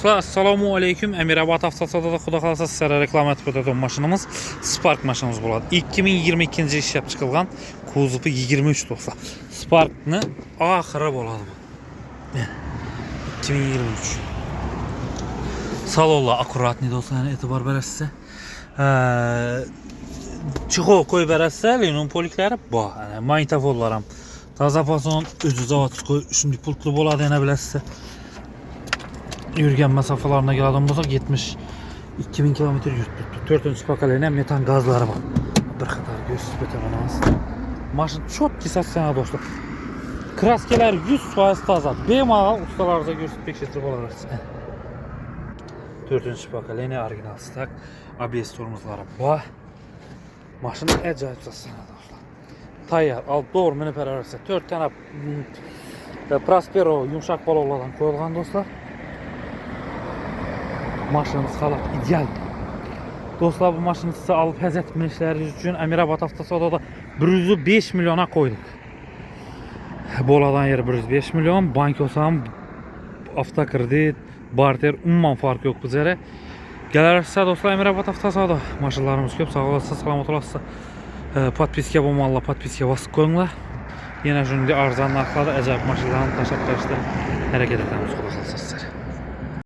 Dostlar, assalamu aleyküm. Emirabad avtosalonda xuda qalsa sizlərə reklam etib ötədiyim maşınımız Spark maşınımız болады. 2022-ci işləb çıxılğan, kuzupu 23 dostlar. Spark'ını axırı болады bu. 2023. Salonla akkuratni dostlar, yəni etibar verəsə. Çıxo koy verəsə, Lenon polikləri bu. Yəni magnitofonlarım. Tazapason özü zavatçı şimdi pultlu болады yana biləsə. Yürgen mesafelerine geldim olsak 2000 kilometre yürüttü. 4. pakalene metan gazları var. Bir kadar göğsüz betemanaz. Maşın çok kisasına dostlar. Kraskeler 100% taza. Bemal ustalarınıza göğsüz bekşetirip olarız. 4. pakalene orijinal stak. ABS tormozları bu. Maşın acayip sasına dostlar. Tayyar alt doğru mini perarası. 4 tane Prospero yumuşak balonlardan koyulgan dostlar. Maşınımız halat ideal. Dostlar, bu maşını size alıp həz etmişləriniz üçün Emirabad avtosalonda 105 milyona koyduk. Boladan yeri 105 milyon. Bank olsam avtokredit, barter umman farkı yok bu üzere. Gələrsə dostlar, Emirabad avtosalonda maşınlarımız köp. Sağ olasınız, salamat olasınız. Podpiska olmalı, podpiska basıb koyunlar. Yine şimdi arzanın arxada acayip maşınların taşıp hərəkət etəmiz.